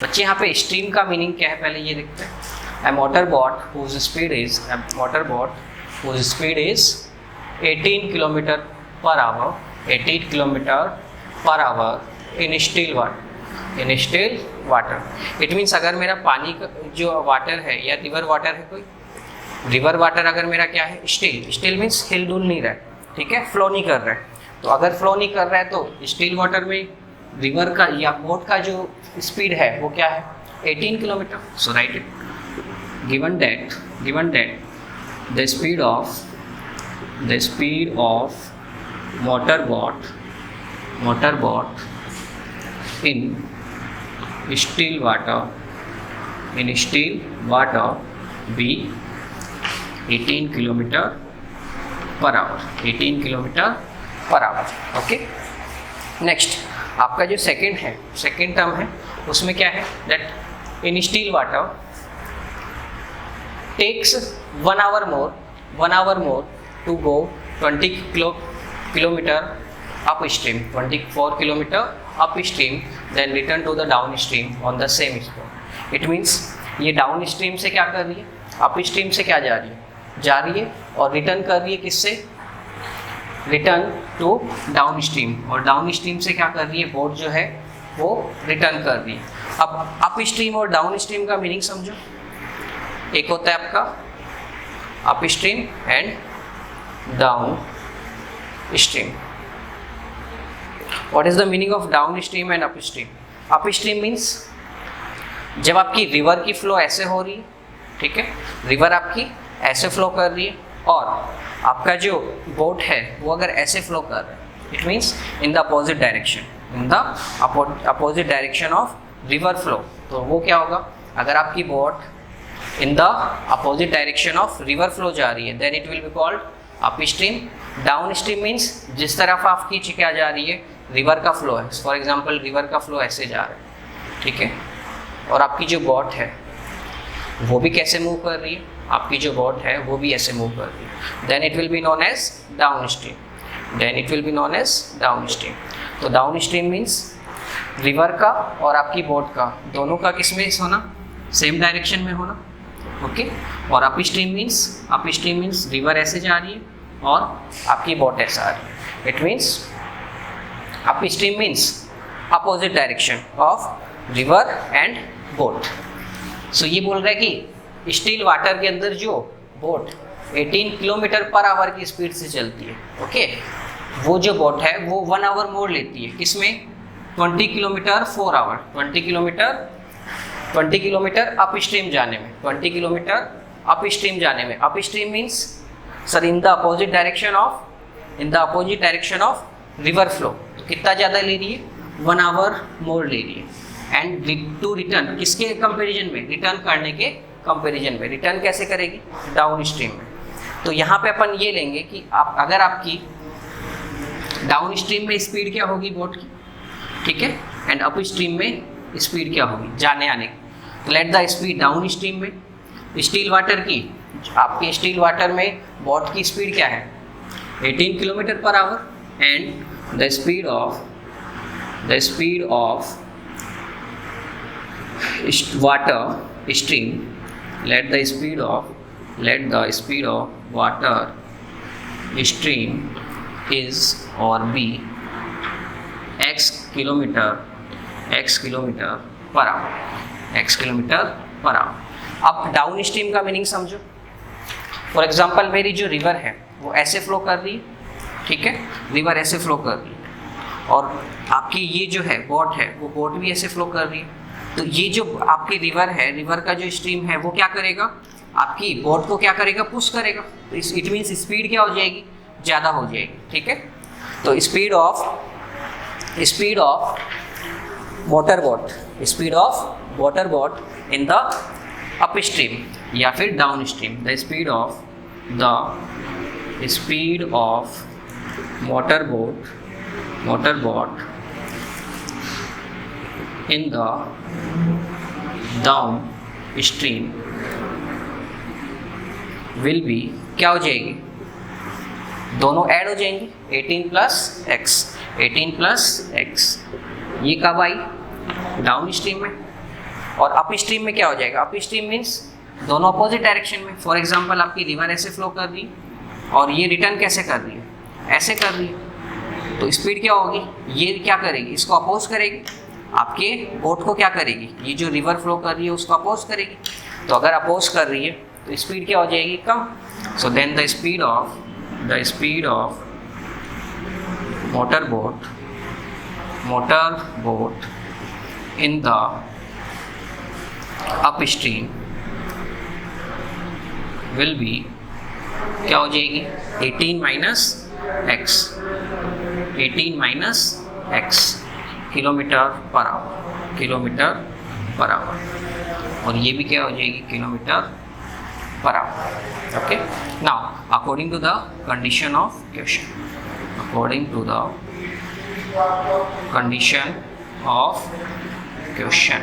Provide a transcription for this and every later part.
बच्चे यहाँ पे स्ट्रीम का मीनिंग क्या है पहले ये देखते हैं। A motorboat whose speed is 18 kilometre per our, 18 kilometre per our in still water. It means अगर मेरा पानी का जो वाटर है या रिवर वाटर है, कोई रिवर वाटर अगर मेरा क्या है, स्टिल मीन्स हिल डुल नहीं रहा है, ठीक है, फ्लो नहीं कर रहा है। तो अगर फ्लो नहीं कर रहा है तो स्टिल वाटर में रिवर का या बोट का जो स्पीड है वो क्या है, 18 kilometre. So right it, given that the speed of motorboat in still water be 18 kilometre per hour. Okay, next आपका जो सेकेंड टर्म है उसमें क्या है, that in still water takes 1 hour more to go 20 kilometer upstream, 24 kilometer upstream, then return to the downstream on the same spot। It means ये downstream से क्या कर रही है, अपस्ट्रीम से क्या जा रही है और रिटर्न कर रही है किससे, रिटर्न टू डाउनस्ट्रीम, और डाउनस्ट्रीम से क्या कर रही है, बोट जो है वो रिटर्न कर रही है। अब अपस्ट्रीम और डाउनस्ट्रीम का मीनिंग समझो। एक होता है आपका upstream and down stream. What is the meaning of down stream and upstream? Upstream means जब आपकी रिवर की फ्लो ऐसे हो रही है, ठीक है, रिवर आपकी ऐसे फ्लो कर रही है और आपका जो बोट है वो अगर ऐसे फ्लो कर रहा है, it means in the opposite direction of river flow. तो वो क्या होगा, अगर आपकी boat in the opposite direction of river flow जा रही है, then it will be called upstream. Downstream means जिस तरफ आपकी क्या जा रही है, रिवर का फ्लो है, फॉर एग्जांपल रिवर का फ्लो ऐसे जा रहा है, ठीक है, और आपकी जो बोट है वो भी कैसे मूव कर रही है, आपकी जो बोट है वो भी ऐसे मूव कर रही है, then it will be known as downstream. तो डाउन स्ट्रीम मीन्स रिवर का और आपकी बोट का दोनों का किस में होना, सेम डायरेक्शन में होना, ओके। और अपस्ट्रीम मीन्स रिवर ऐसे जा रही है और आपकी बोट ऐसा आ रही है। It means upstream means opposite direction of river and boat. So ये बोल रहा है कि स्टील वाटर के अंदर जो बोट 18 किलोमीटर पर आवर की स्पीड से चलती है, ओके, वो जो बोट है वो 1 आवर मोड़ लेती है, किसमें, 20 किलोमीटर 4 आवर, 20 किलोमीटर अपस्ट्रीम जाने में, 20 किलोमीटर अपस्ट्रीम जाने में। Upstream means sir in the opposite direction of river flow. तो कितना ज़्यादा ले रही है, 1 आवर मोर ले रही है। एंड टू रिटर्न किसके कंपैरिजन में, रिटर्न करने के कंपैरिजन में। रिटर्न कैसे करेगी, डाउन स्ट्रीम में। तो यहाँ पे अपन ये लेंगे कि अगर आपकी डाउन स्ट्रीम में स्पीड क्या होगी बोट की, ठीक है, एंड अप स्ट्रीम में स्पीड क्या होगी जाने आने की। तो let the speed down stream में स्टील वाटर की, आपके स्टील वाटर में बोट की स्पीड क्या है, 18 kilometre per our, and the speed of water stream, let the speed of water stream is or be x kilometre per our. अब down stream का meaning समझो। For example मेरी जो river है वो ऐसे फ्लो कर रही है, ठीक है, रिवर ऐसे फ्लो कर रही है और आपकी ये जो है बोट है वो बोट भी ऐसे फ्लो कर रही है। तो ये जो आपकी रिवर है, रिवर का जो स्ट्रीम है वो क्या करेगा, आपकी बोट को क्या करेगा, पुश करेगा। तो इट मीन्स स्पीड क्या हो जाएगी, ज़्यादा हो जाएगी, ठीक है। तो speed of water boat in the upstream या फिर down stream, the speed of motor boat in the down stream will be, क्या हो जाएगी, दोनों ऐड हो जाएंगी, 18 प्लस एक्स। ये कब आई, डाउन स्ट्रीम में, और अप स्ट्रीम में क्या हो जाएगा, अप स्ट्रीम मीन्स दोनों अपोजिट डायरेक्शन में। फॉर एग्जांपल आपकी रिवर ऐसे फ्लो कर रही और ये रिटर्न कैसे कर रही है, ऐसे कर रही है, तो स्पीड क्या होगी, ये क्या करेगी, इसको अपोज करेगी, आपके बोट को क्या करेगी, ये जो रिवर फ्लो कर रही है उसको अपोज करेगी। तो अगर अपोज कर रही है तो स्पीड क्या हो जाएगी, कम। So then the speed of motor boat in the upstream will be क्या हो जाएगी, 18 minus x kilometre per hour, और ये भी क्या हो जाएगी, kilometre per hour. Okay, now according to the condition of question,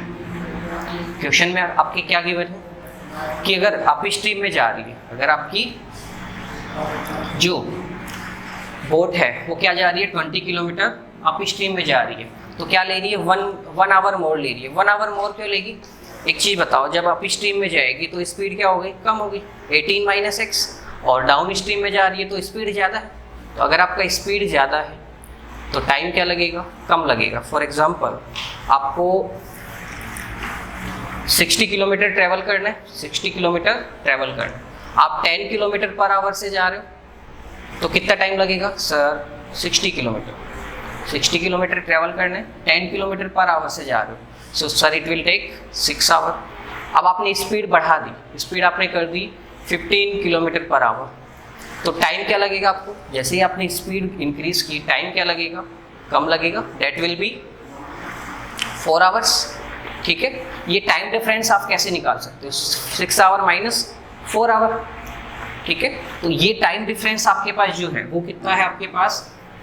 question में आपके क्या गिवन है कि अगर अप स्ट्रीम में जा रही है, अगर आपकी जो बोट है वो क्या जा रही है 20 किलोमीटर अप स्ट्रीम में जा रही है, तो क्या ले रही है, वन आवर मोर ले रही है। 1 आवर मोर क्यों लेगी, एक चीज़ बताओ, जब अप स्ट्रीम में जाएगी तो स्पीड क्या हो गई, कम होगी, 18 माइनस एक्स, और डाउन स्ट्रीम में जा रही है तो स्पीड ज़्यादा है। तो अगर आपका स्पीड ज़्यादा है तो टाइम क्या लगेगा, कम लगेगा। फॉर एग्जांपल आपको 60 किलोमीटर ट्रैवल करना है, 60 किलोमीटर ट्रैवल करना है, आप 10 किलोमीटर पर आवर से जा रहे हो तो कितना टाइम लगेगा सर, 60 किलोमीटर ट्रैवल करना है, 10 किलोमीटर पर आवर से जा रहे हो, so sir it will take 6 hour. अब आपने स्पीड बढ़ा दी, स्पीड आपने कर दी 15 किलोमीटर पर आवर, तो टाइम क्या लगेगा आपको, जैसे ही आपने स्पीड इंक्रीज की टाइम क्या लगेगा, कम लगेगा, दैट विल बी 4 आवर्स। ठीक है, ये टाइम डिफरेंस आप कैसे निकाल सकते हो, 6 आवर माइनस 4 आवर। ठीक है, तो ये टाइम डिफरेंस आपके पास जो है वो कितना है, आपके पास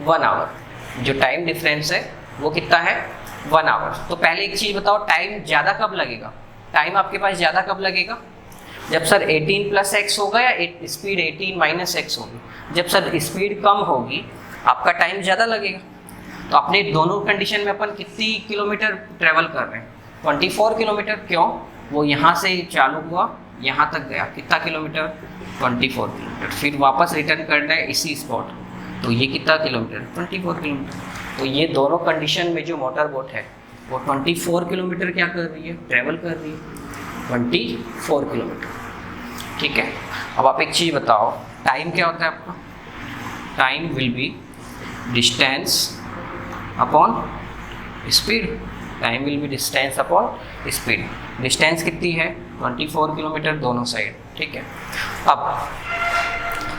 1 आवर। जो टाइम डिफरेंस है वो कितना है, 1 आवर। तो पहले एक चीज़ बताओ, टाइम ज़्यादा कब लगेगा, टाइम आपके पास ज़्यादा कब लगेगा, जब सर 18 प्लस एक्स होगा या स्पीड 18 माइनस एक्स होगी। जब सर स्पीड कम होगी आपका टाइम ज़्यादा लगेगा। तो अपने दोनों कंडीशन में अपन कितनी किलोमीटर ट्रेवल कर रहे हैं, 24 किलोमीटर। क्यों, वो यहाँ से चालू हुआ यहाँ तक गया, कितना किलोमीटर, 24 किलोमीटर, फिर वापस रिटर्न करना है इसी स्पॉट, तो ये कितना किलोमीटर, 24 किलोमीटर। तो ये दोनों कंडीशन में जो मोटर बोट है वो 24 किलोमीटर क्या कर रही है, ट्रैवल कर रही है, 24 किलोमीटर। ठीक है, अब आप एक चीज़ बताओ, टाइम क्या होता है आपका, time will be distance upon speed, time will be distance upon speed. Distance कितनी है, 24 किलोमीटर दोनों साइड। ठीक है, अब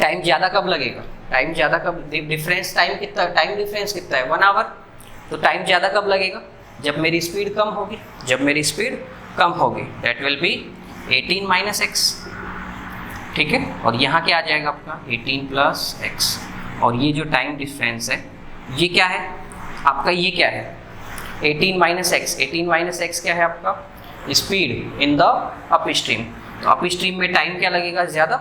टाइम ज़्यादा कब लगेगा, टाइम ज़्यादा कब, डिफरेंस टाइम कितना, टाइम डिफरेंस कितना है, 1 आवर। तो टाइम ज़्यादा कब लगेगा, जब मेरी स्पीड कम होगी, जब मेरी स्पीड कम होगी, that will B 18 minus x. ठीक है, और यहाँ क्या आ जाएगा आपका 18 प्लस एक्स, और ये जो टाइम डिफरेंस है ये क्या है आपका, ये क्या है 18 माइनस एक्स। 18 माइनस एक्स क्या है आपका, speed in the up stream. तो अप स्ट्रीम में टाइम क्या लगेगा, ज़्यादा।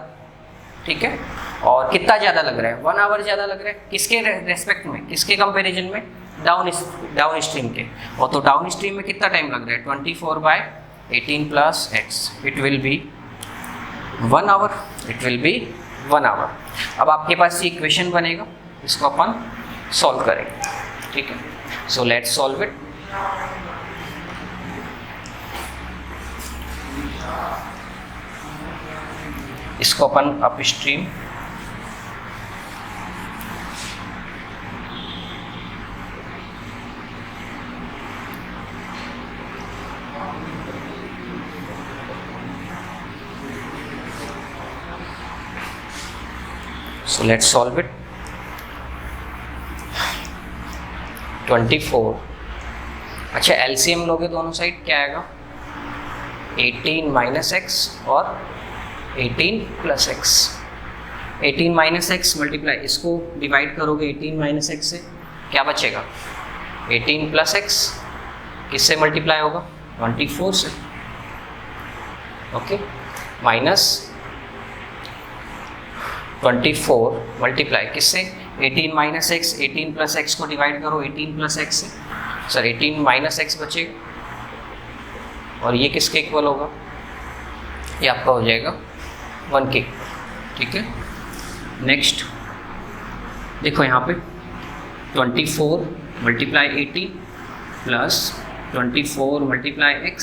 ठीक है, और कितना ज़्यादा लग रहा है, 1 आवर ज़्यादा लग रहा है, किसके रेस्पेक्ट में, किसके कंपैरिजन में, डाउन स्ट्रीम के। और तो डाउन स्ट्रीम में कितना टाइम लग रहा है, 24/18 plus x, it will be 1 hour, it will be 1 hour. अब आपके पास ये इक्वेशन बनेगा, इसको अपन सॉल्व करेंगे। ठीक है, सो लेट्स सॉल्व इट। इसको अपन upstream so let's solve it। 24, अच्छा एलसीएम लोगे दोनों साइड क्या आएगा, 18 माइनस एक्स और 18 plus x. 18 minus x multiply, इसको डिवाइड करोगे 18 माइनस एक्स से, क्या बचेगा 18 प्लस एक्स, किससे मल्टीप्लाई होगा 24 से। ओके, माइनस 24 मल्टीप्लाई किससे, 18 माइनस एक्स, 18 प्लस एक्स को डिवाइड करो 18 प्लस एक्स से, सर 18 माइनस एक्स बचेगा, और ये किसके इक्वल होगा, ये आपका हो जाएगा 1 के। ठीक है, नेक्स्ट देखो यहाँ पे 24 multiply 18 plus 24 multiply x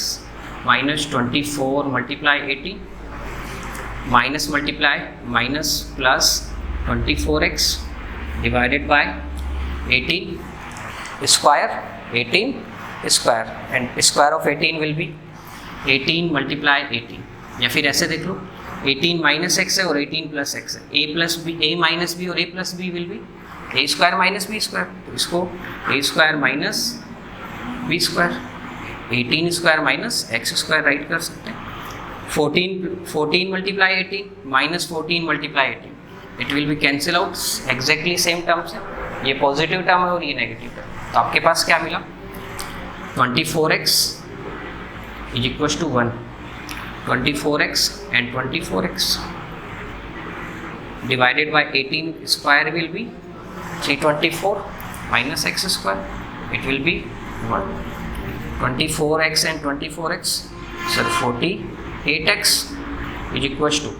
minus 24 multiply 18 minus multiply minus plus 24x divided by 18 square, 18 square and square of 18 will be 18 multiply 18, या फिर ऐसे देख लो 18 माइनस एक्स है और 18 प्लस एक्स है, a plus b, a minus b और a plus b will be a square minus b square, तो इसको a square minus b square, 18 square minus x square right कर सकते हैं। 14 multiply 18 minus 14 multiply 18, it will be cancel out, exactly same terms है, ये positive term है और ये नेगेटिव टर्म। तो आपके पास क्या मिला, 24x is equal to 1, 24x and 24x divided by 18 square will be 324 minus x square, it will be 1, 24x and 24x, so 48x is equals to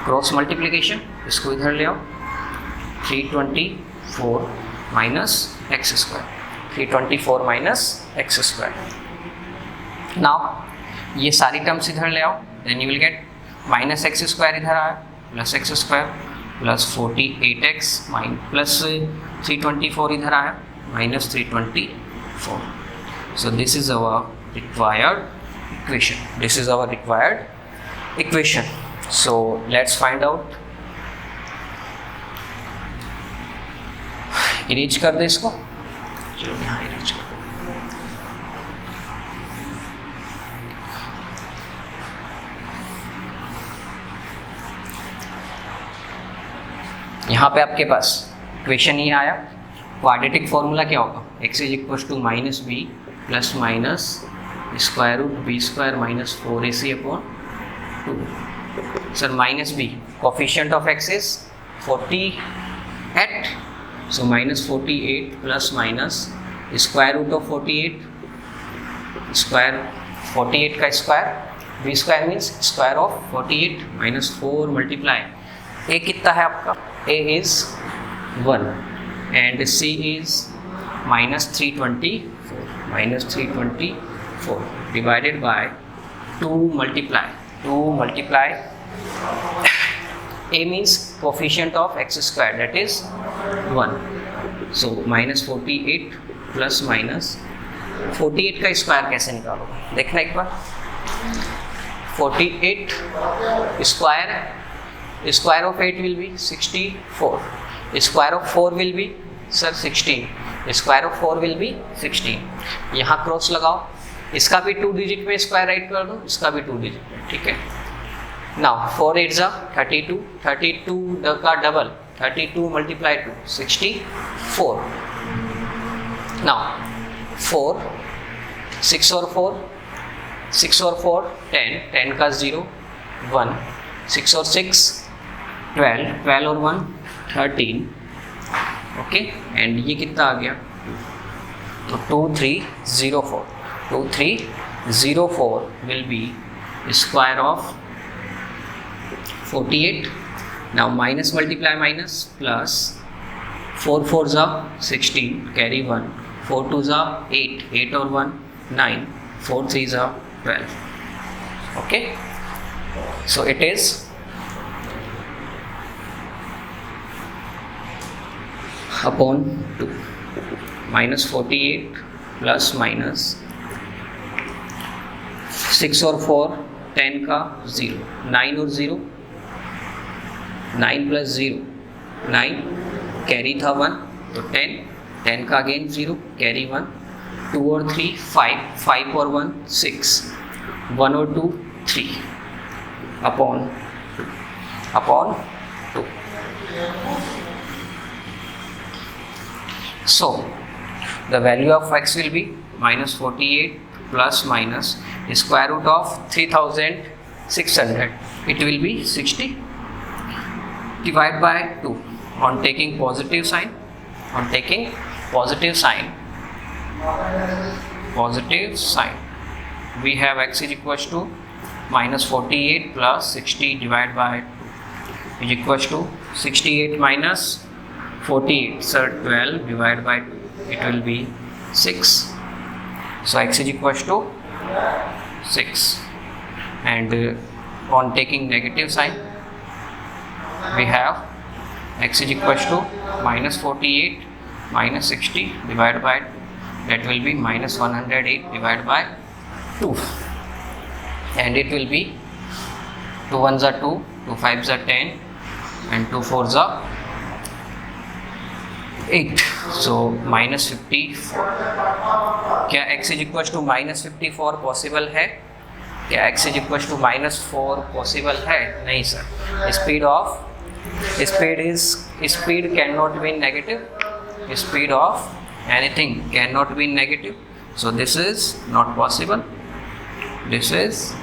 cross multiplication, इसको इधर ले आओ, 324 minus x square, 324 minus x square. Now ये सारी terms इधर ले आओ, then you will get minus x square इधर आया plus x square plus 48x plus 324 इधर आया minus 324। So this is our required equation, this is our required equation. So let's find out, erase कर दे इसको, चलो यहाँ इरेज कर दो। यहाँ पे आपके पास इक्वेशन ये आया, क्वाड्रेटिक फॉर्मूला क्या होगा, x is equal to minus b plus minus square root b square minus 4ac upon 2। Sir minus b, coefficient of x is 48, so minus 48 plus minus square root of 48, square 48 का स्क्वायर, b square means square of 48 minus 4 multiply, a कितना है आपका, a is 1 and c is minus 324 divided by 2 multiply a means coefficient of x square, that is 1, so minus 48 plus minus 48 का square कैसे निकालोगे, देखना एक बार, 48 square of 8 will be 64, square of 4 will be sir 16, square of 4 will be 16। यहाँ cross लगाओ, इसका भी 2 digit में स्क्वायर राइट कर दो, इसका भी 2 डिजिट में, ठीक है। नाउ 4 8 जा 32, 32 का डबल 32 मल्टीप्लाई 2 64। नाउ 4 6 और 4 10, 10 का 0 1, 6 और 6 12, 12 और 1 13, ओके, एंड ये कितना आ गया, तो 2304 will be square of 48। Now minus multiply minus plus 4 4 जा 16 कैरी 1, 4 2 जा 8, 8 और 1 9, 4 3 जा 12, okay, so it is upon 2 minus 48 plus minus 6 और 4 10 का 0, 9 और 0 9 प्लस 0 9, कैरी था 1 तो 10, 10 का अगेन 0 कैरी 1, 2 और 3 5, 5 और 1 6, 1 और 2 3 upon 2। So the value of x will be minus 48 plus minus square root of 3600, it will be 60, divide by 2, on taking positive sign, we have x is equals to minus 48 plus 60 divided by 2 is equals to 68 minus 48, so 12 divided by 2, it will be 6. So x is equals to 6, and on taking negative sign we have x is equals to minus 48 minus 60 divided by 2, that will be minus 108 divided by 2, and it will be 2 1s are 2, 2 5s are 10, and 2 4s are 8, so minus 54. क्या x is equal to minus 54 possible है? क्या x is equal to minus 4 possible है? नहीं sir. Speed can not be negative. Speed of anything can not be negative, so this is not possible. This is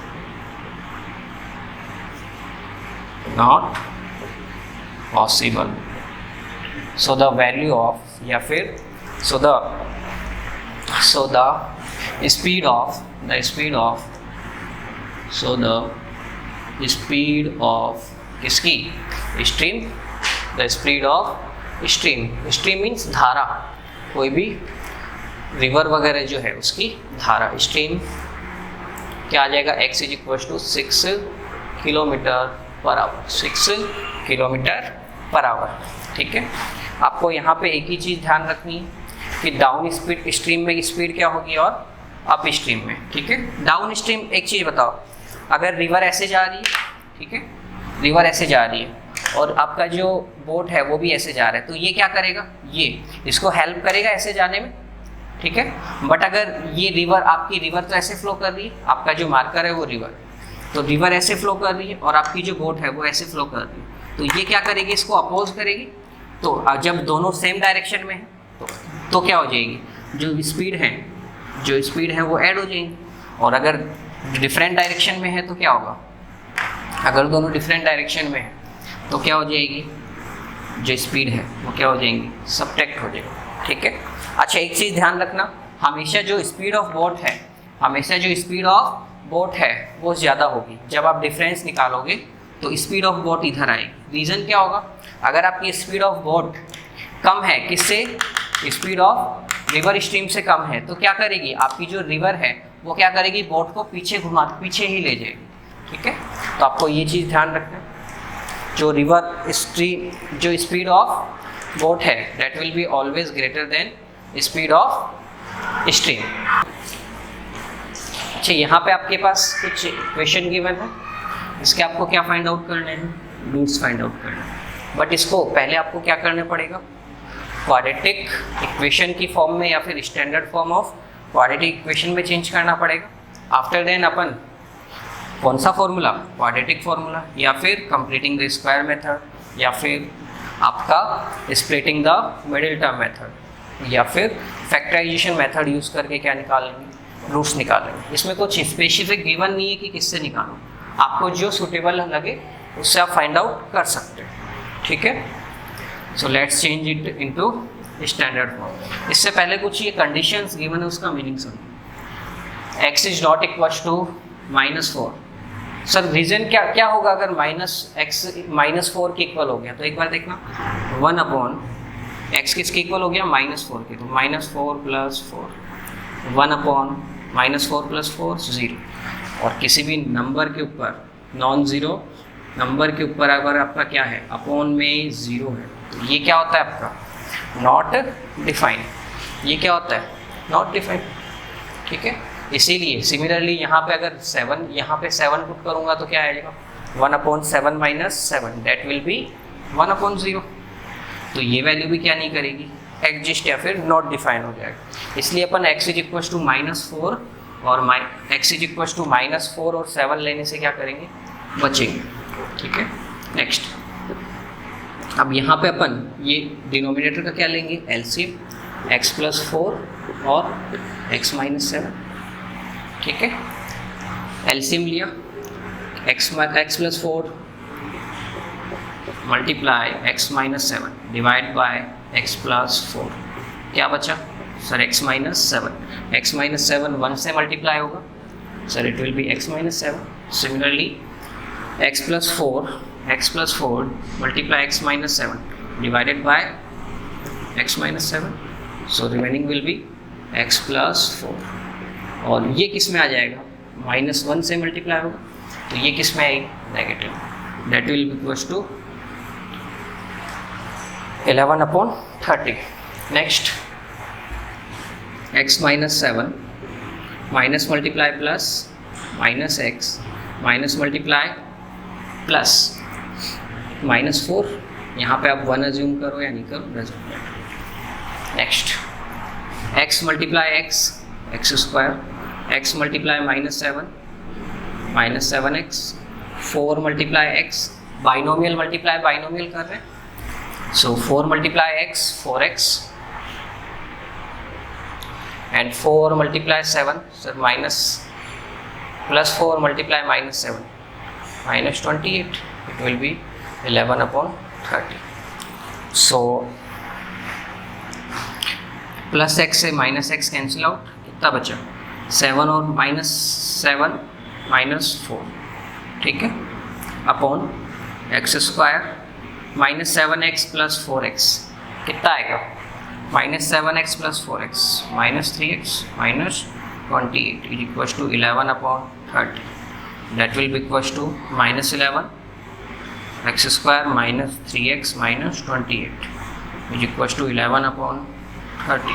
not possible. So the value of या फिर so the speed of किसकी? Stream. The speed of stream. Stream means धारा, कोई भी river वगैरह जो है उसकी धारा. स्ट्रीम क्या आ जाएगा? x is equal to 6 kilometre per hour. 6 kilometre per hour. ठीक है. आपको यहाँ पे एक ही चीज़ ध्यान रखनी है कि डाउन स्पीड स्ट्रीम में स्पीड क्या होगी और अप स्ट्रीम में. ठीक है. डाउन स्ट्रीम एक चीज़ बताओ, अगर रिवर ऐसे जा रही है, ठीक है, रिवर ऐसे जा रही है और आपका जो बोट है वो भी ऐसे जा रहा है, तो ये क्या करेगा? ये इसको हेल्प करेगा ऐसे जाने में. ठीक है. बट अगर ये रिवर, आपकी रिवर तो ऐसे फ्लो कर रही है, आपका जो मार्कर है वो रिवर, तो रिवर ऐसे फ्लो कर रही है और आपकी जो बोट है वो ऐसे फ्लो कर रही है, तो ये क्या करेगी? इसको अपोज करेगी. तो जब दोनों सेम डायरेक्शन में है तो क्या हो जाएगी? जो स्पीड है वो ऐड हो जाएंगी. और अगर डिफरेंट डायरेक्शन में है तो क्या होगा? अगर दोनों डिफरेंट डायरेक्शन में है तो क्या हो जाएगी? जो स्पीड है वो क्या हो जाएंगी? सब्ट्रैक्ट हो जाएगी. ठीक है. अच्छा, एक चीज़ ध्यान रखना, हमेशा जो स्पीड ऑफ बोट है वो ज़्यादा होगी. जब आप डिफरेंस निकालोगे तो स्पीड ऑफ बोट इधर आएगी. रीज़न क्या होगा? अगर आपकी स्पीड ऑफ बोट कम है, किससे? स्पीड ऑफ रिवर स्ट्रीम से कम है, तो क्या करेगी? आपकी जो रिवर है वो क्या करेगी? बोट को पीछे ही ले जाएगी. ठीक है. तो आपको ये चीज़ ध्यान रखना, जो स्पीड ऑफ बोट है that will be always greater than speed of stream. अच्छा, यहाँ पे आपके पास कुछ इक्वेशन गिवन है, इसके आपको क्या फाइंड आउट करने हैं? रूट्स फाइंड आउट करने हैं. बट इसको पहले आपको क्या करना पड़ेगा? क्वाड्रेटिक इक्वेशन की फॉर्म में या फिर standard form of quadratic equation में चेंज करना पड़ेगा. आफ्टर देन अपन कौन सा फॉर्मूला? क्वाड्रेटिक फॉर्मूला, या फिर कंप्लीटिंग द स्क्वायर मेथड, या फिर आपका splitting the middle term method, या फिर फैक्टराइजेशन मेथड यूज़ करके क्या निकालेंगे? रूट्स निकालेंगे. इसमें कुछ स्पेसिफिक गिवन नहीं है कि किससे निकालो, आपको जो सूटेबल लगे उससे आप फाइंड आउट कर सकते हैं. ठीक है. So let's change it into standard form. इससे पहले कुछ ये कंडीशंस गिवन है, उसका मीनिंग समझो. x is not equal to -4. Sir reason क्या होगा अगर -4 के इक्वल हो गया? तो एक बार देखना, 1/x किसके इक्वल हो गया? -4 के. तो -4 + 4, 1/-4 + 4 0. और किसी भी नंबर के ऊपर, नॉन ज़ीरो नंबर के ऊपर अगर आपका क्या है? अपॉन में 0 है, तो ये क्या होता है आपका? Not defined. ये क्या होता है? Not defined. ठीक है. इसीलिए सिमिलरली यहाँ पे अगर 7, यहाँ पे 7 पुट करूँगा तो क्या आएगा? 1/7 - 7, दैट विल बी 1/0. तो ये वैल्यू भी क्या नहीं करेगी? एग्जिस्ट या फिर नॉट डिफाइन हो जाएगा. इसलिए अपन x इज इक्वल टू -4 और x इज इक्वल टू -4 और 7 लेने से क्या करेंगे? बचेंगे. ठीक है. नेक्स्ट, अब यहाँ पे अपन ये डिनोमिनेटर का क्या लेंगे? एलसीएम. x + 4 और x - 7. ठीक है. एलसीएम लिया, x + 4 multiply x - 7 divide by x + 4. क्या बचा? Sir x - 7. x - 7 1 से मल्टीप्लाई होगा, sir it will B x minus 7. Similarly, x plus 4 multiply x minus 7 divided by x minus 7. So remaining will be x plus 4. और ये किस में आ जाएगा? -1 से मल्टीप्लाई होगा, तो ये किस में आएगी? Negative. That will be equals to 11/30. Next, x minus 7 minus multiply plus minus x minus multiply plus -4. यहाँ पे आप 1 अज्यूम करो या नहीं करो, doesn't matter. Next, x multiply x square, x multiply -7 7x, 4 multiply x, binomial multiply binomial कर रहे हैं. सो 4 multiply x 4x and 4 multiply 7, so minus plus 4 multiply minus 7 minus 28. It will be 11/30. So plus x से minus x cancel out, कितना बचा? 7 और -7 -4, ठीक है, upon x square -7x plus 4x कितना आएगा? -7x plus 4x minus 3x minus 28 is equals to 11/30. That will be equals to -11 x square minus 3x minus 28 is equals to 11/30.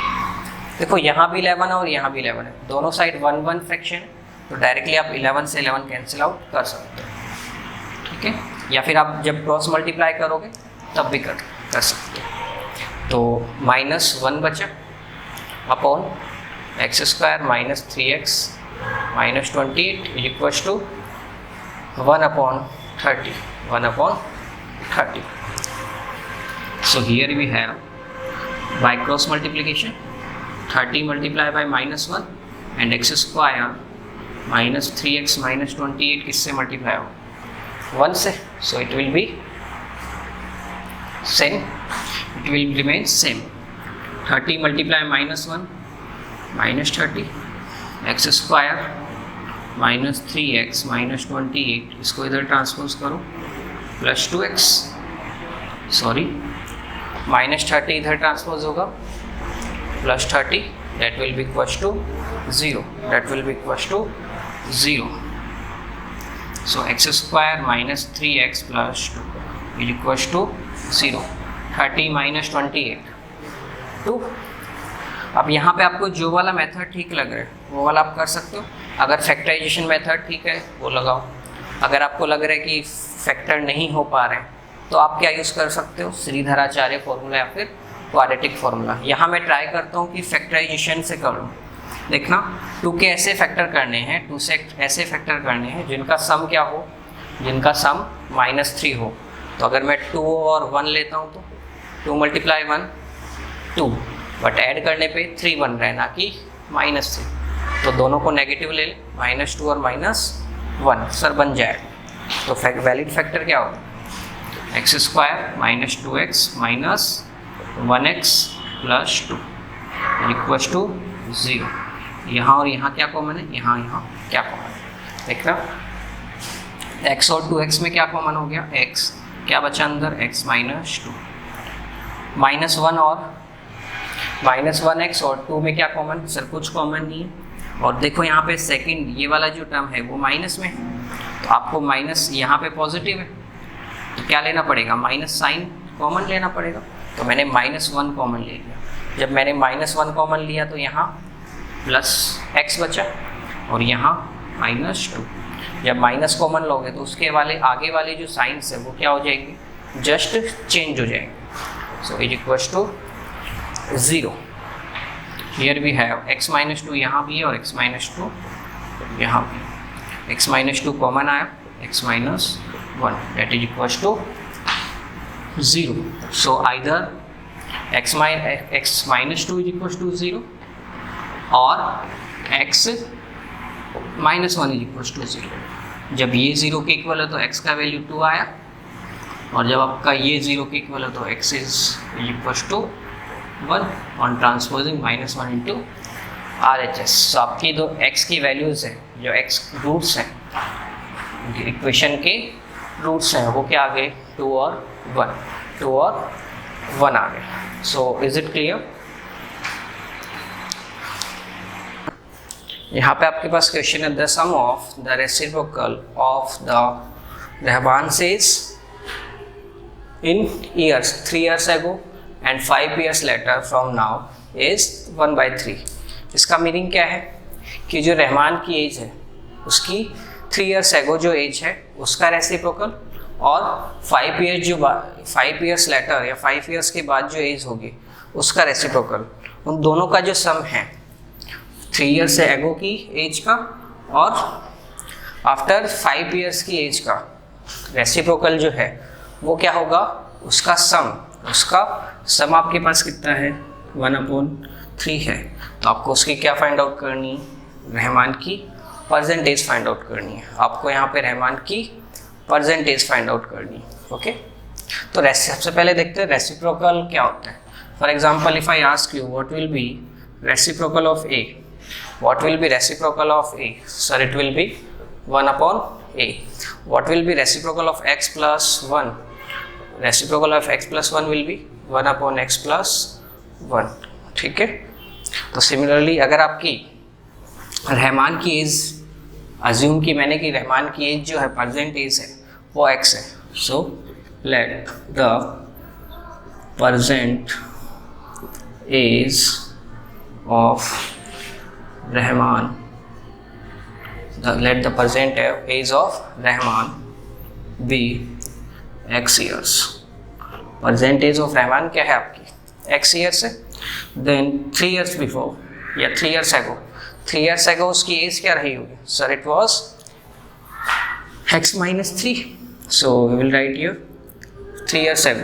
देखो यहाँ भी 11 है और यहाँ भी 11 है, दोनों साइड 1 फ्रैक्शन, तो डायरेक्टली आप 11 से 11 कैंसिल आउट कर सकते हो, ठीक है. या फिर आप जब क्रॉस मल्टीप्लाई करोगे तब भी कर सकते हो. तो -1 बचा upon x square minus 3x minus 28 is equals to 1/30. 1/30. So here we have by cross multiplication 30 multiplied by -1 and x square minus 3x minus 28 किससे मल्टीप्लाई हो? 1 से. So it will be same. It will remain same. 30 multiply -1 minus 30, x square minus 3x minus 28, इसको इधर transpose करो, plus 2x, sorry minus 30 इधर transpose होगा, plus 30, that will be equals to 0. That will be equals to 0. So x square minus 3x plus 2 is equals to 0. 30 minus 28 2. अब यहाँ पे आपको जो वाला मेथड ठीक लग रहा है वो वाला आप कर सकते हो. अगर फैक्टराइजेशन मेथड ठीक है वो लगाओ. अगर आपको लग रहा है कि फैक्टर नहीं हो पा रहे हैं तो आप क्या यूज़ कर सकते हो? श्रीधराचार्य फॉर्मूला या फिर क्वाड्रेटिक फॉर्मूला. यहाँ मैं ट्राई करता हूँ कि फैक्टराइजेशन से कर लूँ. देखना, 2 के ऐसे फैक्टर करने हैं, 2 से ऐसे फैक्टर करने हैं जिनका सम क्या हो? जिनका सम -3 हो. तो अगर मैं 2 और 1 लेता हूँ तो 2 × 1 2, बट ऐड करने पे 3 बन रहा है ना कि -3. तो दोनों को नेगेटिव ले ले, -2 और -1 सर बन जाएगा. तो वैलिड फैक्टर क्या होगा? x square minus 2x minus 1x plus 2 equals to 0. यहाँ और यहाँ क्या कॉमन है? यहाँ क्या कॉमन है? देख रहा, x और 2x में क्या कॉमन हो गया? x क्या बचा अंदर? x माइनस 2, -1 और -1x और 2 में क्या कॉमन? सर कुछ कॉमन नहीं है. और देखो यहाँ पे सेकंड ये वाला जो टर्म है वो माइनस में है, तो आपको माइनस यहाँ पे पॉजिटिव है तो क्या लेना पड़ेगा? माइनस साइन कॉमन लेना पड़ेगा. तो मैंने -1 कॉमन ले लिया. जब मैंने -1 कॉमन लिया तो यहाँ +x बचा और यहाँ -2. जब माइनस कॉमन लोगे तो उसके वाले आगे वाले जो साइंस है वो क्या हो जाएंगे? जस्ट चेंज हो जाएंगे. So is equals to 0. Here we have x - 2 यहाँ भी है और x - 2 यहाँ भी. x - 2 कॉमन आया, x - 1 that is equals to 0. So either x - 2 is equals to 0 और x - 1 इज इक्वल्स टू 0. जब ये 0 के इक्वल है तो x का वैल्यू 2 आया, और जब आपका ये 0 के इक्वल है तो x is equals to 1 on transposing -1 into RHS. सो आपकी दो x की वैल्यूज़ है जो x रूट्स हैं, इक्वेशन के रूट्स हैं, वो क्या आ गए 2 और 1 आ गए। So is it clear? यहाँ पे आपके पास क्वेश्चन है the sum of the reciprocal of the Rahman ages in years 3 years ago and 5 years later from now is 1/3। इसका मीनिंग क्या है कि जो रहमान की एज है उसकी 3 years ago जो एज है उसका रेसिप्रोकल और 5 years लेटर या 5 years के बाद जो एज होगी उसका रेसिप्रोकल, उन दोनों का जो सम है 3 years एगो की एज का और आफ्टर 5 years की एज का रेसिप्रोकल जो है वो क्या होगा, उसका सम आपके पास कितना है 1/3 है। तो आपको उसकी क्या फाइंड आउट करनी है, रहमान की परसेंटेज फाइंड आउट करनी है। आपको यहाँ पे रहमान की परसेंटेज फाइंड आउट करनी है। ओके, तो सबसे पहले देखते हैं रेसिप्रोकल क्या होता है। For example if I ask you what will be reciprocal of A, what will be reciprocal of a? Sir, it will be 1/a. What will be reciprocal of x plus 1? Reciprocal of x plus 1 will be 1/x plus 1। ठीक है, तो similarly अगर आपकी रहमान की as assume की मैंने कि रहमान की एज जो है प्रेजेंट एज है वो x है, so let the present age of Rahman, let the present age of Rahman be x years। present age of Rahman क्या है आपकी x years है। then 3 years before या 3 years ago उसकी एज क्या रही होगी, sir it was x minus 3। so we will write here 3 years ago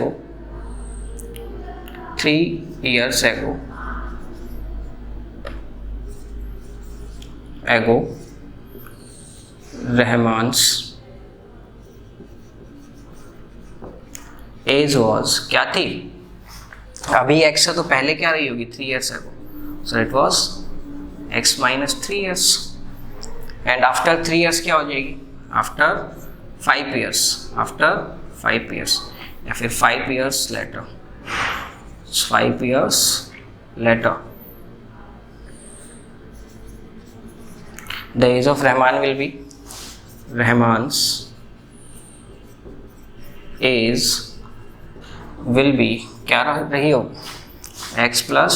Rahman's age was क्या थी, अभी x है तो पहले क्या रही होगी 3 years ago, so it was x minus 3 years। And after 3 years क्या हो जाएगी, आफ्टर 5 years या फिर 5 years later the age of Rahman will be, Rahman's age will be क्या रही होगी x plus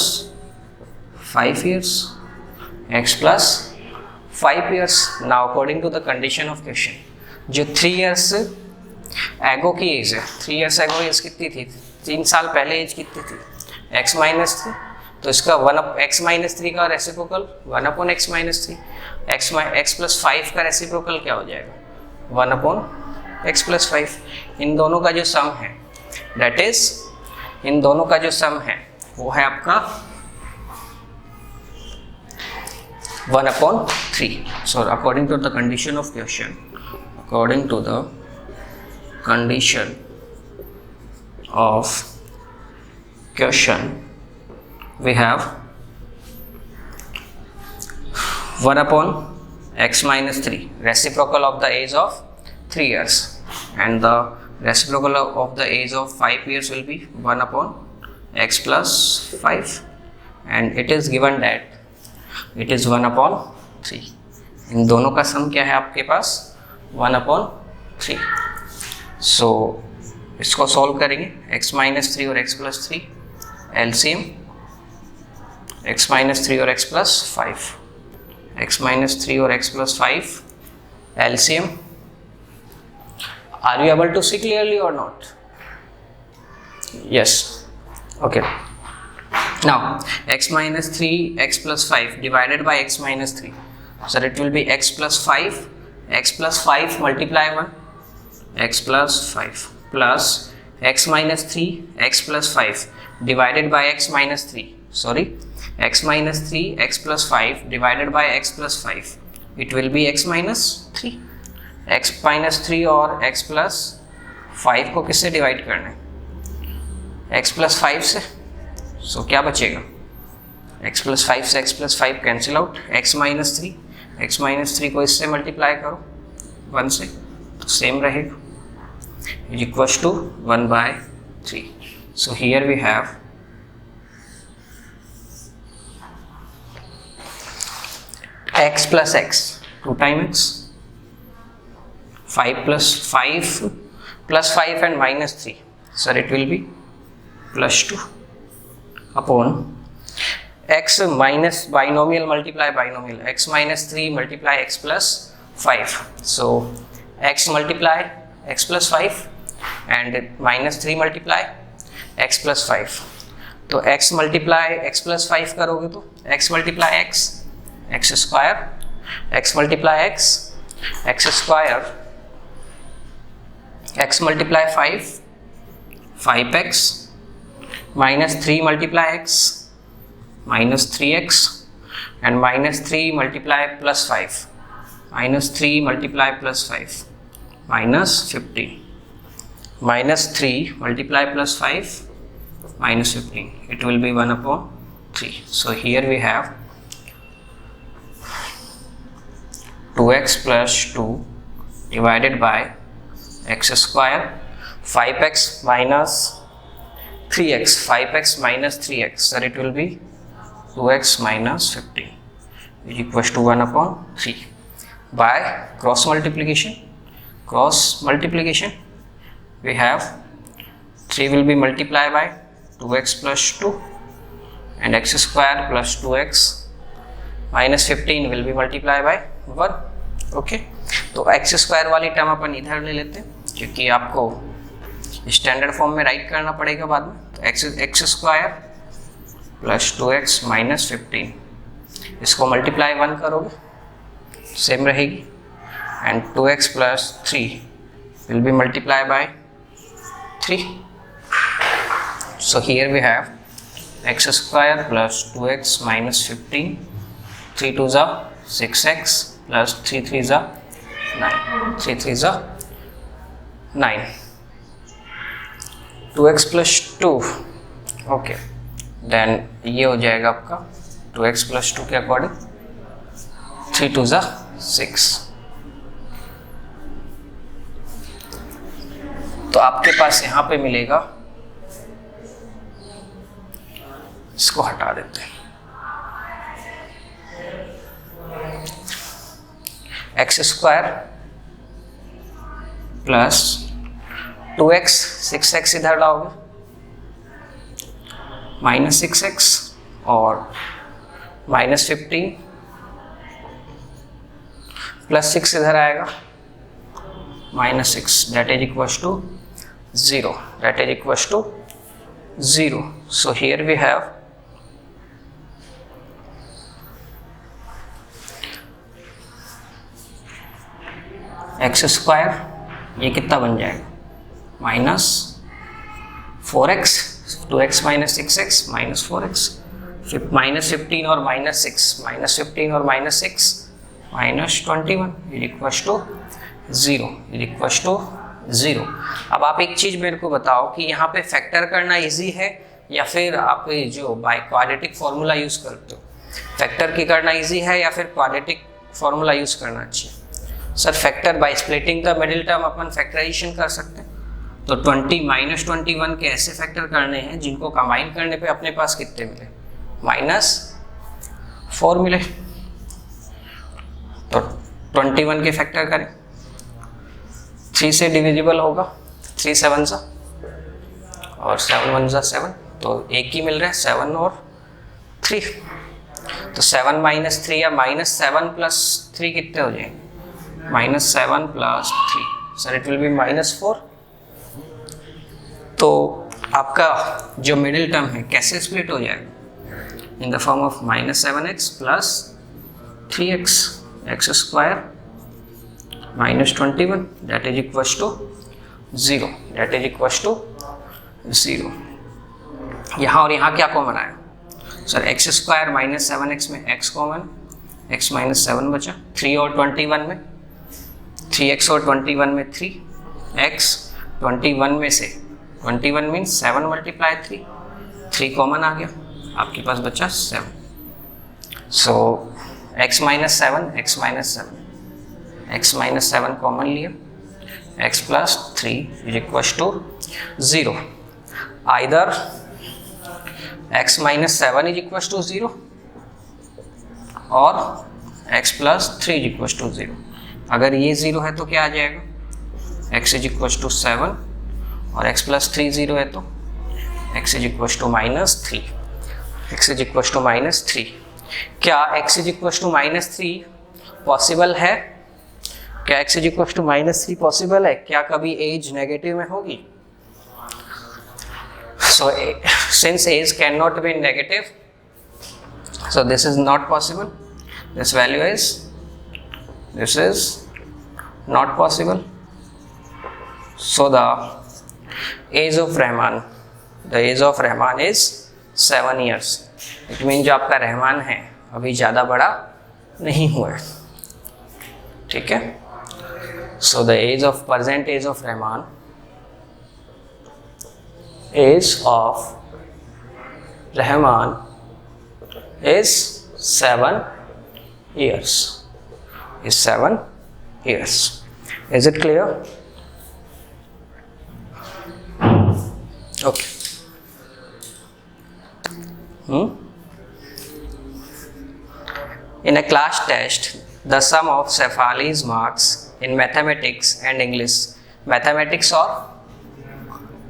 5 years। now according to the condition of question, जो 3 years एगो की एज है, 3 years एगो एज कितनी थी, 3 साल पहले एज कितनी थी x minus 3, तो इसका x minus 3 का reciprocal 1/x minus 3, x plus 5 का रेसिप्रोकल क्या हो जाएगा 1/x plus 5। इन दोनों का जो सम है दैट इज, इन दोनों का जो सम है वो है आपका 1/3। So according to the condition of question, according to the condition of question, we have 1/x minus 3, reciprocal of the age of 3 years, and the reciprocal of the age of 5 years will be 1/x plus 5, and it is given that it is 1/3। इन दोनों का सम क्या है आपके पास 1/3। सो इसको solve करेंगे, x minus 3 और x plus 3 LCM, x minus 3 और x plus 5, x minus 3 और x plus 5 LCM। Are you able to see clearly or not? Yes. Okay. Now x minus 3 x plus 5 divided by x minus 3, so it will be x plus 5, x plus 5 multiply 1, x plus 5 plus x minus 3 x plus 5 divided by x minus 3, sorry, x minus 3 x plus 5 divided by x plus 5, it will be x minus 3। x minus 3 और x plus 5 को किससे divide करना है, x plus 5 से। सो क्या बचेगा, x plus 5 से x plus 5 cancel out, x minus 3 x minus 3 को इससे मल्टीप्लाई करो 1 से, तो सेम रहेगा, is equals to 1/3. So here we have x plus x, 2 times x, 5 plus 5 and minus 3, sir it will be plus 2 upon x minus binomial multiply binomial, x minus 3 multiply x plus 5. So x multiply x plus 5 and minus 3 multiply x plus 5. तो x multiply x plus 5 करोगे तो x multiply x, x square, x multiply x, x square, x multiply 5, 5x, minus 3 multiply x, minus 3x, and minus 3 multiply plus 5, minus 3 multiply plus 5, minus 15, minus 3 multiply plus 5, minus 15, it will be 1/3. So here we have 2x plus 2 divided by x square, 5x minus 3x, 5x minus 3x, sir it will be 2x minus 15, is equals to 1/3. By cross multiplication we have 3 will be multiplied by 2x plus 2 and x square plus 2x minus 15 will be multiplied by 1. Okay, तो x square वाली term अपन इधर ले लेते हैं क्योंकि आपको standard form में right करना पड़ेगा बाद में. तो x square plus 2x minus 15, इसको मल्टीप्लाई 1 करोगे सेम रहेगी, and 2x plus 3 will be multiply by 3. So here we have x square plus 2x minus 15, 3 2 जा 6x plus 3 3 is 9, 3 3 is 9, 2x plus 2. Okay, then ये हो जाएगा आपका 2x plus 2 के according 3 2 is 6. तो आपके पास यहाँ पे मिलेगा, इसको हटा देते हैं, x square plus 2x, 6x इधर लाओगे, माइनस 6x और माइनस 15 प्लस 6 इधर आएगा, minus 6, that is equals to 0, that is equals to 0. So here we have x square, ये कितना बन जाएगा, minus 4x, 2x minus 6x minus 4x, minus 15 और माइनस 6, माइनस 15 और minus 6 minus 21, is equals to 0, is equals to 0. अब आप एक चीज़ मेरे को बताओ कि यहाँ पे फैक्टर करना इजी है या फिर आप जो बाय क्वाड्रेटिक फॉर्मूला यूज़ करते हो, फैक्टर की करना इजी है या फिर क्वाड्रेटिक फॉर्मूला यूज़ करना अच्छा है? Sir factor by splitting the middle term अपन फैक्टराइजेशन कर सकते हैं. तो 20 माइनस 21 के ऐसे फैक्टर करने हैं जिनको कंबाइन करने पे अपने पास कितने मिले, -4 मिले. तो 21 के फैक्टर करें, 3 से डिविजिबल होगा, 3 7 सा और 7 1 सा 7, तो एक ही मिल रहा है 7 और 3. तो 7 माइनस 3 या -7 प्लस 3 कितने हो जाएंगे, -7 plus 3, sir it will B -4. तो आपका जो मिडिल टर्म है कैसे स्प्लिट हो जाएगा, in the form of -7x plus 3x, x square -21, that is equals to 0, that is equals to 0. यहाँ और यहाँ क्या कॉमन आया, सर एक्स स्क्वायर -7x में x कॉमन, x -7 बचा, 3 और 21 में 3x और 21 में 3x, 21 में से 21 मीन्स 7 मल्टीप्लाई 3 कॉमन आ गया, आपके पास बचा 7. So x minus seven, x minus seven, x minus seven common लिया, x plus three is equal to 0. Either x minus seven is equal to 0 और x plus three is equal to 0. अगर ये 0 है तो क्या आ जाएगा, x इज इक्वल टू 7 और x प्लस थ्री 0 है तो x is equal to minus three, x is equal to minus three. क्या x is equal to minus three possible है? क्या x is equal to minus three possible है? क्या कभी as negative में होगी? So since age cannot be negative, so this is not possible. This value is, this is not possible. So the age of Rahman, the age of Rahman is 7 years. It means जो आपका रहमान है अभी ज़्यादा बड़ा नहीं हुआ है, ठीक है. So the age of, present age of Rahman, age of Rahman is 7 years. Is 7 years. Is it clear? Okay. In a class test, the sum of Shefali's marks in mathematics and English, mathematics और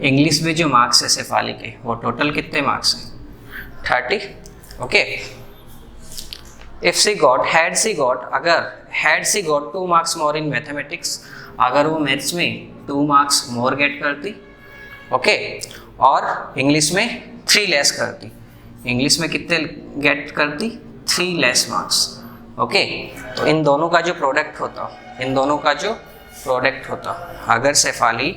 English में जो marks है शेफाली के, वो total कितने marks हैं? 30. Okay. If she got, had she got, अगर had she got 2 marks more in mathematics, अगर वो मैथ्स में 2 मार्क्स मोर गेट करती, ओके, और इंग्लिश में 3 लेस करती. इंग्लिश में कितने गेट करती? 3 लेस मार्क्स. ओके. तो इन दोनों का जो प्रोडक्ट होता, इन दोनों का जो प्रोडक्ट होता, अगर शेफाली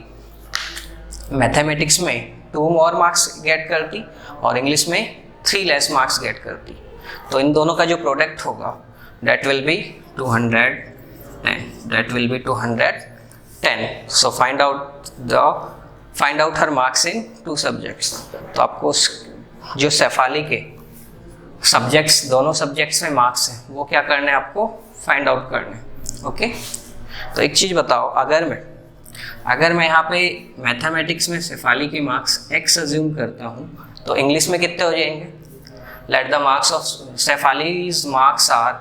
मैथमेटिक्स में 2 more मार्क्स गेट करती और इंग्लिश में 3 लेस मार्क्स गेट करती, तो इन दोनों का जो प्रोडक्ट होगा that will be 210. That will be 210. So find out her marks in 2 subjects. तो आपको जो शेफाली के सब्जेक्ट्स, दोनों सब्जेक्ट्स में मार्क्स हैं, वो क्या करने हैं आपको? फाइंड आउट करने. ओके. तो एक चीज़ बताओ, अगर मैं यहाँ पे मैथमेटिक्स में शेफाली के मार्क्स x अज्यूम करता हूँ तो इंग्लिश में कितने हो जाएंगे? Let the marks of Shefali's marks are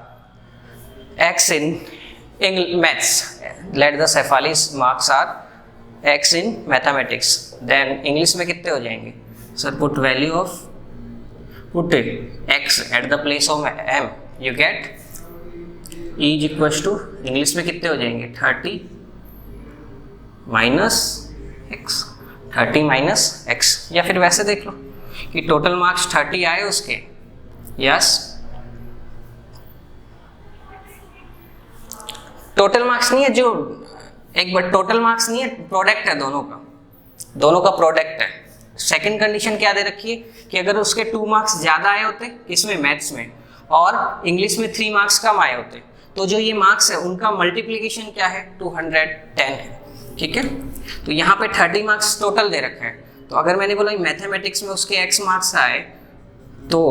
x in maths, let the Shefali's marks are x in mathematics, then English में कितने हो जाएंगे? Sir put value of, put x at the place of m, you get e is equal to, English में कितने हो जाएंगे? 30 minus x, 30 minus x. या फिर वैसे देख लो कि टोटल मार्क्स 30 आए उसके. यस, टोटल मार्क्स नहीं है, जो एक बार टोटल मार्क्स नहीं है, प्रोडक्ट है दोनों का प्रोडक्ट है. सेकंड कंडीशन क्या दे रखी है कि अगर उसके 2 मार्क्स ज़्यादा आए होते किसमें? मैथ्स में, और इंग्लिश में 3 मार्क्स कम आए होते, तो जो ये मार्क्स है उनका मल्टीप्लिकेशन क्या है? 210 है. ठीक है. तो यहाँ पे 30 मार्क्स टोटल दे रखे हैं. तो अगर मैंने बोला मैथमेटिक्स में उसके x मार्क्स आए तो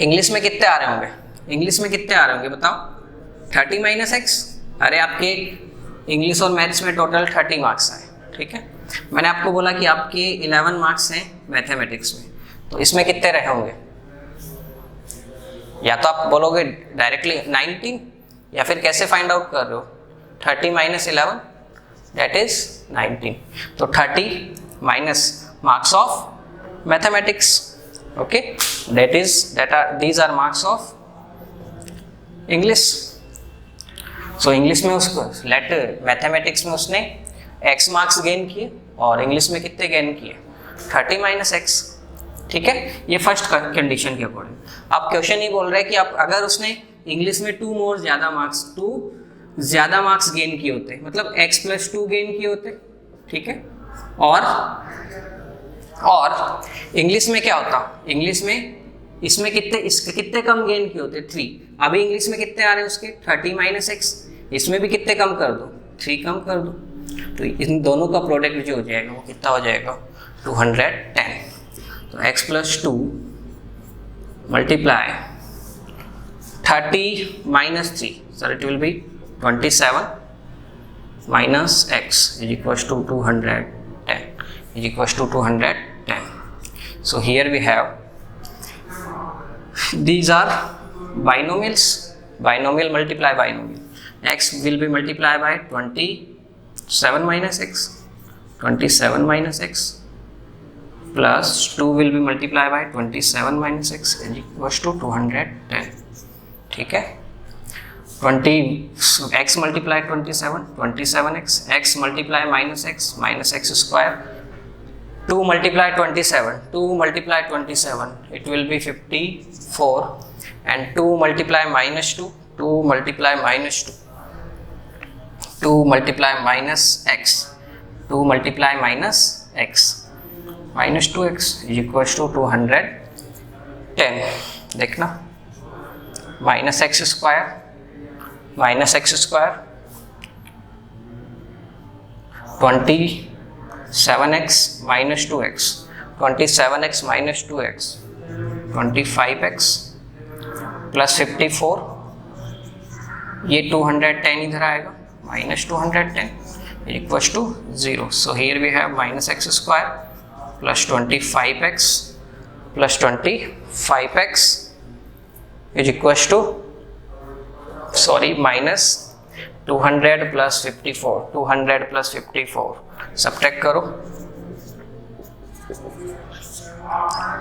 इंग्लिश में कितने आ रहे होंगे? इंग्लिश में कितने आ रहे होंगे बताओ? 30 माइनस एक्स. अरे आपके इंग्लिश और मैथ्स में टोटल 30 मार्क्स आए. ठीक है. मैंने आपको बोला कि आपके 11 मार्क्स हैं मैथमेटिक्स में, तो इसमें कितने रहे होंगे? या तो आप बोलोगे डायरेक्टली 19, या फिर कैसे फाइंड आउट कर रहे हो? 30 माइनस 11 that is 19. तो 30 minus marks of mathematics. Okay, these are marks of English. So English में उसको मैथमेटिक्स में उसने x मार्क्स गेन किए और इंग्लिश में कितने गेन किए? 30 माइनस एक्स. ठीक है. ये फर्स्ट कंडीशन के अकॉर्डिंग. आप क्वेश्चन ही बोल रहे हैं कि आप अगर उसने इंग्लिश में 2 मोर ज़्यादा मार्क्स गेन किए होते, मतलब x प्लस 2 गेन किए होते. ठीक है. और इंग्लिश में क्या होता? इंग्लिश में इसमें कितने कम गेन किए होते? 3. अभी इंग्लिश में कितने आ रहे हैं उसके? 30 माइनस एक्स. इसमें भी कितने कम कर दो? 3 कम कर दो. तो इन दोनों का प्रोडक्ट जो हो जाएगा वो कितना हो जाएगा? 210. तो x plus 2 multiply 30 minus 3, so it will be 27 minus x is equals to 210 is equals to 210. So here we have, these are binomials, binomial multiply binomial. X will be multiplied by 27 minus x, 27 minus x plus 2 will be multiplied by 27 minus x is equals to 210. ठीक है, 20 x multiply 27, 27x, x multiply minus x square, 2 multiply 27, 2 multiply 27, it will be 54, and 2 multiply minus 2, 2 multiply minus 2, 2 multiply minus x, 2 multiply minus x, minus 2x is equals to 210. देखना, minus x square, minus x square, 27x minus 2x, 27x minus 2x, 25x plus 54, ये 210 इधर आएगा, minus 210 equals to 0. So here we have minus x square plus 25x plus 25x is equals to, sorry, minus 200 plus 54, 200 plus 54 subtract करो,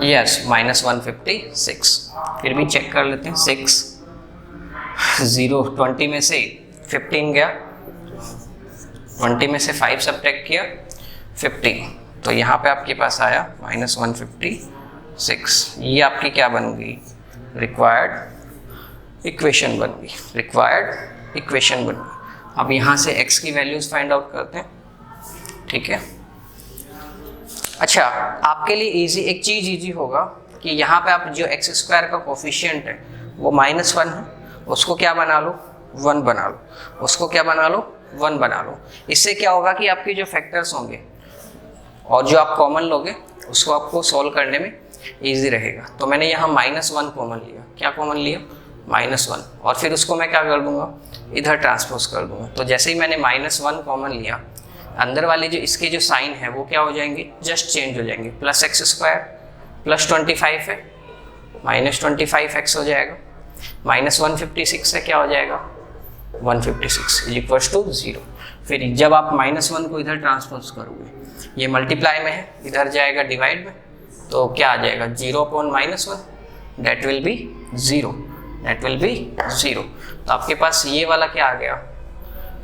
yes minus 156. फिर भी check कर लेते हैं, 6 0 20 में से 15 गया, 20 में से 5 सब्ट्रैक्ट किया 15, तो यहाँ पे आपके पास आया minus 156. ये आपकी क्या बन गई, रिक्वायर्ड इक्वेशन बन गई, रिक्वायर्ड इक्वेशन बन गई. अब यहाँ से x की वैल्यूज फाइंड आउट करते हैं, ठीक है. अच्छा, आपके लिए इजी, एक चीज़ इजी होगा कि यहाँ पे आप जो एक्स स्क्वायर का कोफिशिएंट है वो -1 है, उसको क्या बना लो, 1 बना लो, उसको क्या बना लो, 1 बना लो. इससे क्या होगा कि आपके जो फैक्टर्स होंगे और जो आप कॉमन लोगे उसको आपको सॉल्व करने में इजी रहेगा. तो मैंने यहाँ -1 कॉमन लिया, क्या कॉमन लिया, -1, और फिर उसको मैं क्या कर दूंगा, इधर ट्रांसपोज कर दूंगा. तो जैसे ही मैंने -1 कॉमन लिया, अंदर वाले जो इसके जो साइन है वो क्या हो जाएंगे, जस्ट चेंज हो जाएंगे. प्लस एक्स स्क्वायर प्लस 25 है, -25x हो जाएगा, -156 है, क्या हो जाएगा, 156 इज इक्वल्स टू 0. फिर जब आप -1 को इधर ट्रांसपोज करोगे, ये मल्टीप्लाई में है, इधर जाएगा डिवाइड में, तो क्या आ जाएगा, 0/-1, that will B 0, that will B 0. तो आपके पास ये वाला क्या आ गया,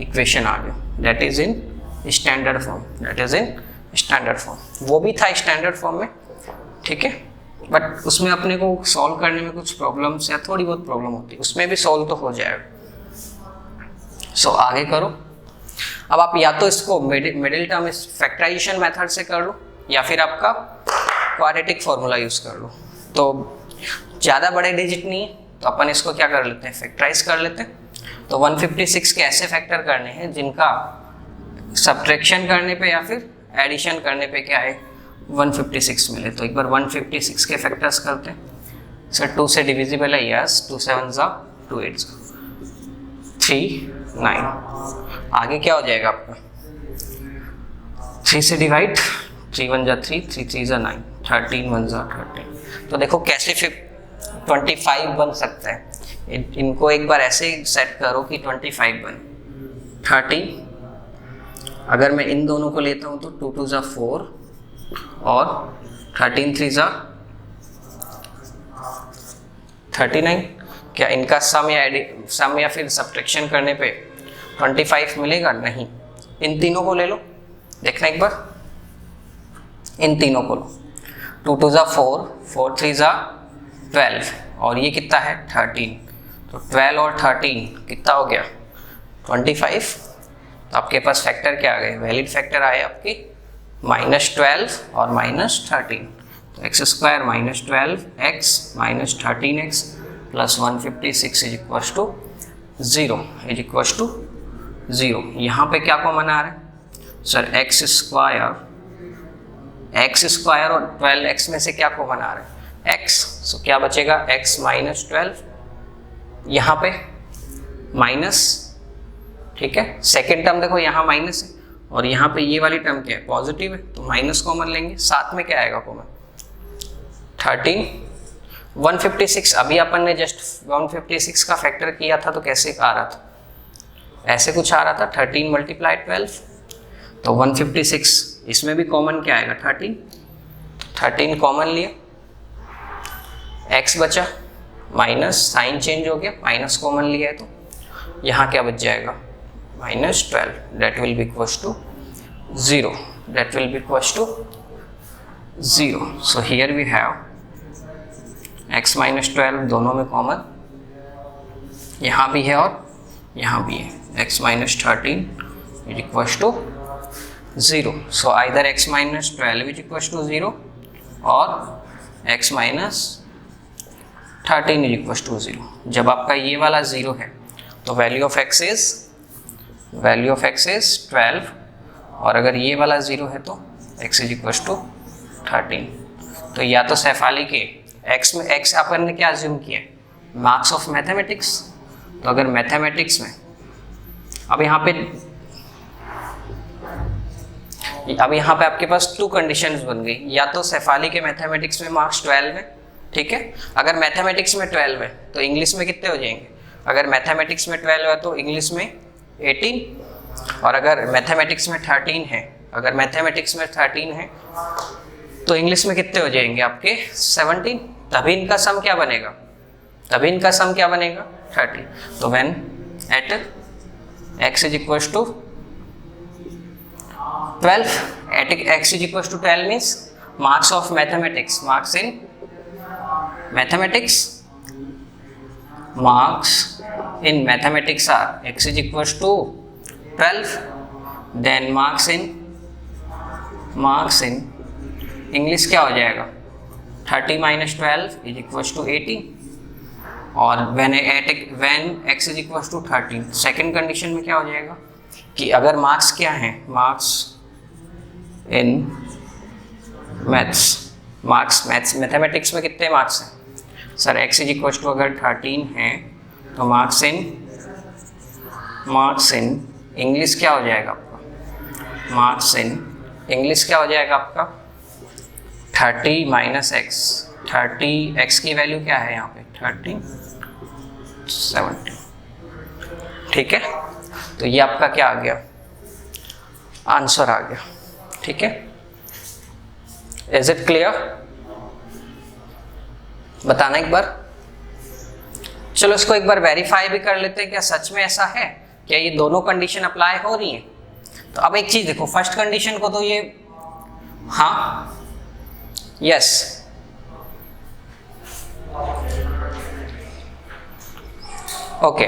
इक्वेशन आ गया, that is in standard form, that is in standard form. वो भी था स्टैंडर्ड फॉर्म में, ठीक है, बट उसमें अपने को सॉल्व करने में कुछ प्रॉब्लम्स या थोड़ी बहुत प्रॉब्लम होती है, उसमें भी सॉल्व तो हो जाएगा. सो आगे करो. अब आप या तो इसको मिडिल टर्म फैक्टराइजेशन मेथड से कर लो, या फिर आपका क्वाड्रेटिक फॉर्मूला यूज कर लो. तो ज़्यादा बड़े डिजिट नहीं है, तो अपन इसको क्या कर लेते हैं, फैक्टराइज कर लेते हैं. तो 156 के ऐसे फैक्टर करने हैं जिनका सब्ट्रैक्शन करने पे या फिर एडिशन करने पे क्या है, 156 मिले. तो एक बार 156 के फैक्टर्स करते हैं. सर 2 से डिविजिबल है, यस, 2 7 ज़ा 2 8 3 9. आगे क्या हो जाएगा आपका, 3 से डिवाइड, 3 1 ज़ा 3, 3 3 ज़ा 9, 13 1 ज़ा 13. तो देखो कैसे 25 बन सकता है. इनको एक बार ऐसे सेट करो कि 25 बने. 13, अगर मैं इन दोनों को लेता हूँ तो 2 2 ज़ा 4 और 13 3 ज़ा 39. क्या इनका सम या फिर सब्ट्रैक्शन करने पे 25 मिलेगा, नहीं. इन तीनों को ले लो, देखना एक बार, इन तीनों को लो. 2 2 ज़ा 4, 4 3 ज़ा 12, और ये कितना है 13. तो 12 और 13 कितना हो गया, 25. तो आपके पास फैक्टर क्या आ गए, वैलिड फैक्टर आए आपके -12 और -13. तो x square -12x -13x plus 156 is equals to 0, is equals to 0. यहाँ पे क्या कॉमन आ रहा है, सर एक्स स्क्वायर और 12x में से क्या कॉमन आ रहा है, x. सो क्या बचेगा, x -12 यहाँ पे माइनस, ठीक है। सेकेंड टर्म देखो यहाँ माइनस है और यहाँ पे ये वाली टर्म क्या है, पॉजिटिव है, तो माइनस कॉमन लेंगे, साथ में क्या आएगा कॉमन, 13। 156 अभी अपन ने जस्ट 156 का फैक्टर किया था तो कैसे आ रहा था, ऐसे कुछ आ रहा था, 13 × 12, तो 156 इसमें भी कॉमन क्या आएगा, 13 कॉमन लिया, x बचा, माइनस साइन चेंज हो गया, माइनस कॉमन लिया है तो यहाँ क्या बच जाएगा, -12, that will be equals to 0, that will be equals to 0. So here we have x - 12 दोनों में कॉमन, यहाँ भी है और यहाँ भी है, x - 13 is equals to 0. So either x - 12 is equals to 0 और x - 13 is equals to 0. जब आपका ये वाला 0 है तो वैल्यू ऑफ x इज 12 और अगर ये वाला 0 है तो x इज इक्वल टू 13. तो या तो सेफाली के x में x अपन ने क्या अज्यूम किया, मार्क्स ऑफ मैथमेटिक्स, तो अगर मैथमेटिक्स में अब यहाँ पे आपके पास 2 कंडीशंस बन गई, या तो सेफाली के मैथमेटिक्स में मार्क्स 12 है, ठीक है। अगर मैथमेटिक्स में 12 है तो इंग्लिश में कितने हो जाएंगे, अगर मैथमेटिक्स में 12 है तो इंग्लिश में 18 और अगर मैथमेटिक्स में 13 है तो इंग्लिश में कितने हो जाएंगे आपके 17, तभी इनका सम क्या बनेगा 30. तो when at x is equal to 12, at x is equals to 12 means marks of mathematics, marks in mathematics are x is equals to 12, then marks in English क्या हो जाएगा, 30 - 12 is equals to 18 और when x is equals to 13, second condition में क्या हो जाएगा कि अगर मार्क्स क्या हैं, मार्क्स इन मैथमेटिक्स में कितने मार्क्स हैं sir, x is equal to अगर 13 है तो मार्क्स इन इंग्लिश क्या हो जाएगा आपका, मार्क्स इन इंग्लिश क्या हो जाएगा आपका 30 - x, 30 x की वैल्यू क्या है यहाँ पे 30, 70, ठीक है। तो ये आपका क्या आ गया, आंसर आ गया, ठीक है। इज इट क्लियर, बताना एक बार। चलो इसको एक बार वेरीफाई भी कर लेते हैं, क्या सच में ऐसा है, क्या ये दोनों कंडीशन अप्लाई हो रही हैं। तो अब एक चीज देखो, फर्स्ट कंडीशन को तो ये हाँ यस ओके